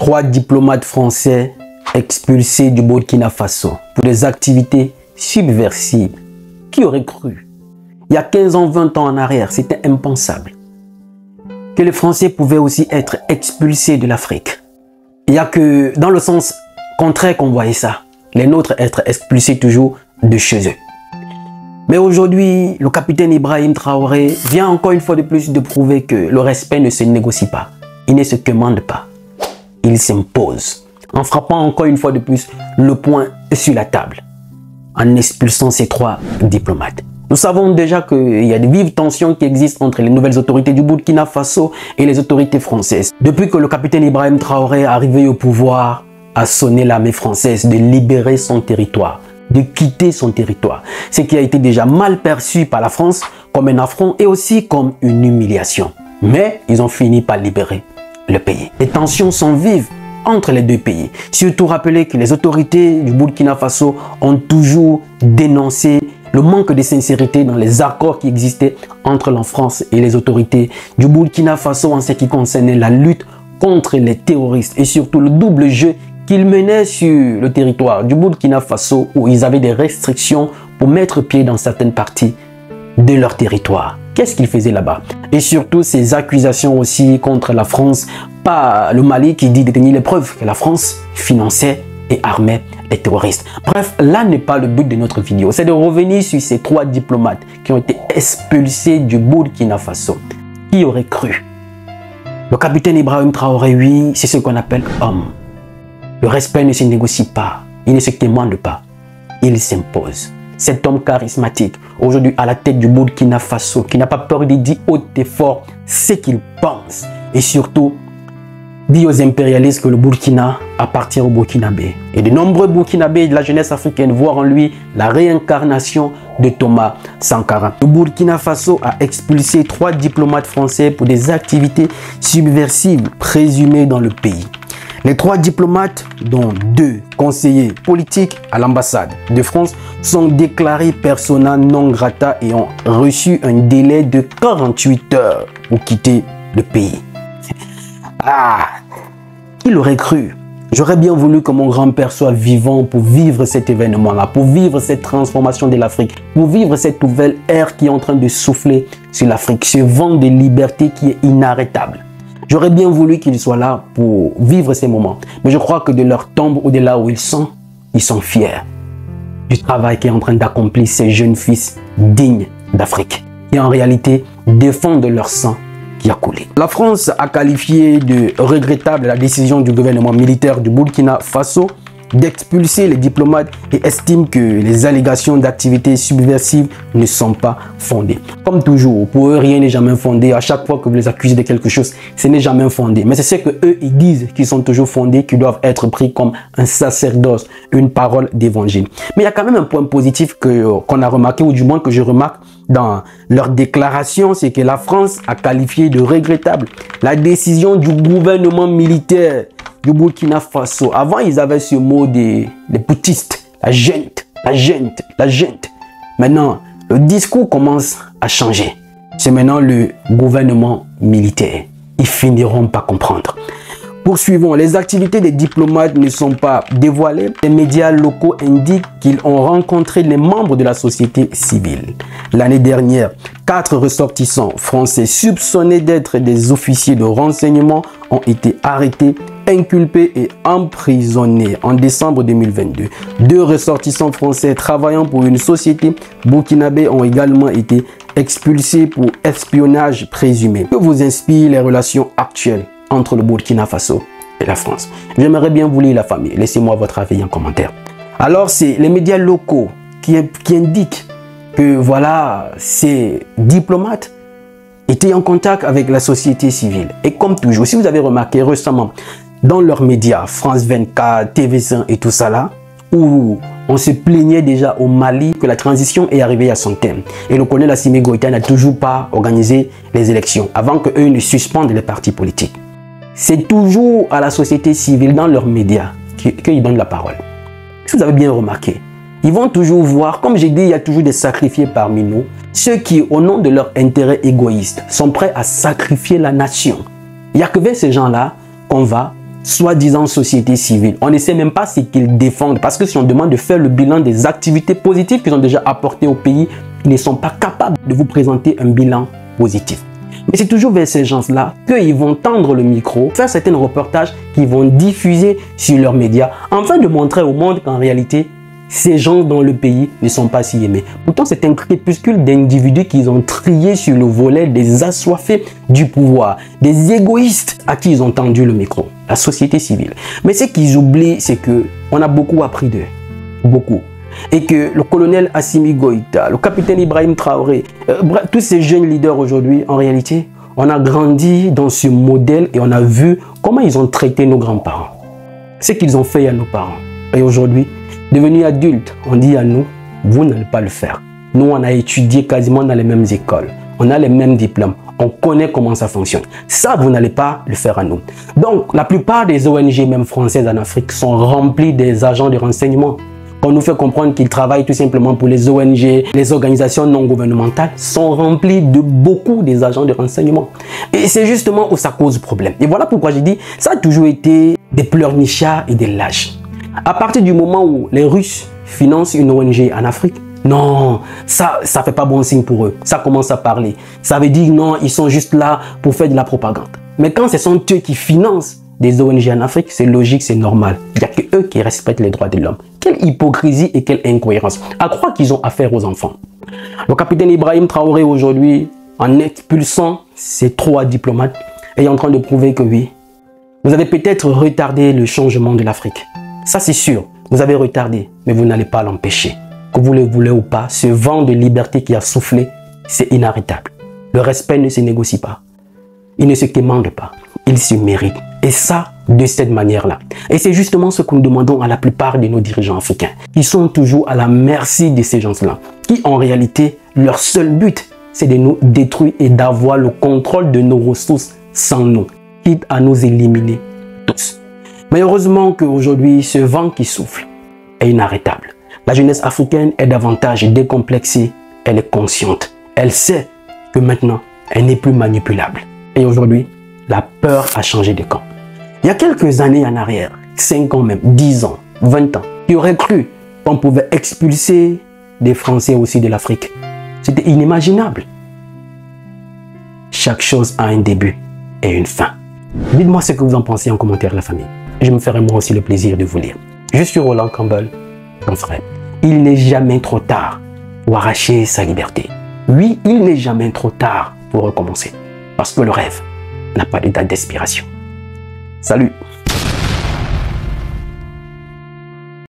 3 diplomates français expulsés du Burkina Faso pour des activités subversives. Qui aurait cru? Il y a 15 ans, 20 ans en arrière, c'était impensable que les Français pouvaient aussi être expulsés de l'Afrique. Il n'y a que dans le sens contraire qu'on voyait ça. Les nôtres être expulsés toujours de chez eux. Mais aujourd'hui, le capitaine Ibrahim Traoré vient encore une fois de plus de prouver que le respect ne se négocie pas. Il ne se commande pas. Il s'impose. En frappant encore une fois de plus le poing sur la table. En expulsant ces 3 diplomates. Nous savons déjà qu'il y a de vives tensions qui existent entre les nouvelles autorités du Burkina Faso et les autorités françaises. Depuis que le capitaine Ibrahim Traoré est arrivé au pouvoir, a sonné l'armée française de libérer son territoire, de quitter son territoire. Ce qui a été déjà mal perçu par la France comme un affront et aussi comme une humiliation. Mais ils ont fini par libérer le pays. Les tensions sont vives entre les deux pays. Surtout rappeler que les autorités du Burkina Faso ont toujours dénoncé le manque de sincérité dans les accords qui existaient entre la France et les autorités du Burkina Faso en ce qui concernait la lutte contre les terroristes et surtout le double jeu qu'ils menaient sur le territoire du Burkina Faso où ils avaient des restrictions pour mettre pied dans certaines parties de leur territoire. Qu'est-ce qu'ils faisaient là-bas? Et surtout ces accusations aussi contre la France par le Mali qui dit détenir les preuves que la France finançait et armait les terroristes. Bref, là n'est pas le but de notre vidéo. C'est de revenir sur ces 3 diplomates qui ont été expulsés du Burkina Faso. Qui aurait cru? Le capitaine Ibrahim Traoré, oui, c'est ce qu'on appelle homme. Le respect ne se négocie pas. Il ne se commande pas. Il s'impose. Cet homme charismatique, aujourd'hui à la tête du Burkina Faso, qui n'a pas peur de dire haut et fort ce qu'il pense. Et surtout, dit aux impérialistes que le Burkina appartient au Burkinabé. Et de nombreux Burkinabés de la jeunesse africaine voient en lui la réincarnation de Thomas Sankara. Le Burkina Faso a expulsé 3 diplomates français pour des activités subversives présumées dans le pays. Les 3 diplomates, dont 2 conseillers politiques à l'ambassade de France, sont déclarés persona non grata et ont reçu un délai de 48 heures pour quitter le pays. Ah, qui l'aurait cru? J'aurais bien voulu que mon grand-père soit vivant pour vivre cet événement-là, pour vivre cette transformation de l'Afrique, pour vivre cette nouvelle ère qui est en train de souffler sur l'Afrique, ce vent de liberté qui est inarrêtable. J'aurais bien voulu qu'ils soient là pour vivre ces moments. Mais je crois que de leur tombe ou de là où ils sont fiers du travail qui est en train d'accomplir ces jeunes fils dignes d'Afrique, qui en réalité défendent leur sang qui a coulé. La France a qualifié de regrettable la décision du gouvernement militaire du Burkina Faso d'expulser les diplomates et estime que les allégations d'activités subversives ne sont pas fondées. Comme toujours, pour eux, rien n'est jamais fondé. À chaque fois que vous les accusez de quelque chose, ce n'est jamais fondé. Mais c'est ce que eux ils disent qu'ils sont toujours fondés, qui doivent être pris comme un sacerdoce, une parole d'évangile. Mais il y a quand même un point positif qu'on a remarqué, ou du moins que je remarque dans leur déclaration, c'est que la France a qualifié de regrettable la décision du gouvernement militaire du Burkina Faso. Avant, ils avaient ce mot des putschistes, la junte. Maintenant, le discours commence à changer. C'est maintenant le gouvernement militaire. Ils finiront par comprendre. Poursuivons, les activités des diplomates ne sont pas dévoilées. Les médias locaux indiquent qu'ils ont rencontré les membres de la société civile. L'année dernière, 4 ressortissants français soupçonnés d'être des officiers de renseignement ont été arrêtés, inculpés et emprisonnés en décembre 2022. 2 ressortissants français travaillant pour une société burkinabé ont également été expulsés pour espionnage présumé. Que vous inspirent les relations actuelles entre le Burkina Faso et la France? J'aimerais bien vous lire la famille. Laissez-moi votre avis en commentaire. Alors, c'est les médias locaux qui indiquent que voilà, ces diplomates étaient en contact avec la société civile. Et comme toujours, si vous avez remarqué récemment, dans leurs médias, France 24, TV5 et tout ça là, où on se plaignait déjà au Mali que la transition est arrivée à son terme. Et le colonel Assimi Goïta n'a toujours pas organisé les élections avant qu'eux ne suspendent les partis politiques. C'est toujours à la société civile, dans leurs médias, qu'ils donnent la parole. Si vous avez bien remarqué, ils vont toujours voir, comme j'ai dit, il y a toujours des sacrifiés parmi nous, ceux qui, au nom de leur intérêt égoïste, sont prêts à sacrifier la nation. Il n'y a que vers ces gens-là qu'on va soi-disant société civile. On ne sait même pas ce qu'ils défendent. Parce que si on demande de faire le bilan des activités positives qu'ils ont déjà apportées au pays, ils ne sont pas capables de vous présenter un bilan positif. Mais c'est toujours vers ces gens-là qu'ils vont tendre le micro, faire certains reportages qu'ils vont diffuser sur leurs médias, afin de montrer au monde qu'en réalité, ces gens dans le pays ne sont pas si aimés. Pourtant, c'est un crépuscule d'individus qu'ils ont triés sur le volet des assoiffés du pouvoir, des égoïstes à qui ils ont tendu le micro, la société civile. Mais ce qu'ils oublient, c'est qu'on a beaucoup appris d'eux, beaucoup. Et que le colonel Assimi Goïta, le capitaine Ibrahim Traoré, tous ces jeunes leaders aujourd'hui, en réalité, on a grandi dans ce modèle et on a vu comment ils ont traité nos grands-parents. Ce qu'ils ont fait à nos parents. Et aujourd'hui, devenus adultes, on dit à nous, vous n'allez pas le faire. Nous, on a étudié quasiment dans les mêmes écoles. On a les mêmes diplômes. On connaît comment ça fonctionne. Ça, vous n'allez pas le faire à nous. Donc, la plupart des ONG, même françaises en Afrique, sont remplies des agents de renseignement. On nous fait comprendre qu'ils travaillent tout simplement pour les ONG, les organisations non gouvernementales sont remplies de beaucoup des agents de renseignement. Et c'est justement où ça cause problème. Et voilà pourquoi j'ai dit, ça a toujours été des pleurnichards et des lâches. À partir du moment où les Russes financent une ONG en Afrique, non, ça fait pas bon signe pour eux. Ça commence à parler. Ça veut dire non, ils sont juste là pour faire de la propagande. Mais quand ce sont eux qui financent des ONG en Afrique, c'est logique, c'est normal. Il n'y a que eux qui respectent les droits de l'homme. Quelle hypocrisie et quelle incohérence. À croire qu'ils ont affaire aux enfants. Le capitaine Ibrahim Traoré aujourd'hui, en expulsant ces 3 diplomates, est en train de prouver que oui, vous avez peut-être retardé le changement de l'Afrique. Ça c'est sûr, vous avez retardé, mais vous n'allez pas l'empêcher. Que vous le voulez ou pas, ce vent de liberté qui a soufflé, c'est inarrêtable. Le respect ne se négocie pas. Il ne se commande pas. Il se mérite. Et ça, de cette manière-là. Et c'est justement ce que nous demandons à la plupart de nos dirigeants africains. Ils sont toujours à la merci de ces gens-là. Qui, en réalité, leur seul but, c'est de nous détruire et d'avoir le contrôle de nos ressources sans nous. Quitte à nous éliminer tous. Mais heureusement qu'aujourd'hui, ce vent qui souffle est inarrêtable. La jeunesse africaine est davantage décomplexée. Elle est consciente. Elle sait que maintenant, elle n'est plus manipulable. Et aujourd'hui, la peur a changé de camp. Il y a quelques années en arrière, 5 ans même, 10 ans, 20 ans, qui aurait cru qu'on pouvait expulser des Français aussi de l'Afrique. C'était inimaginable. Chaque chose a un début et une fin. Dites-moi ce que vous en pensez en commentaire, la famille. Je me ferai moi aussi le plaisir de vous lire. Je suis Roland Campbell, ton frère. Il n'est jamais trop tard pour arracher sa liberté. Oui, il n'est jamais trop tard pour recommencer. Parce que le rêve n'a pas de date d'expiration. Salut!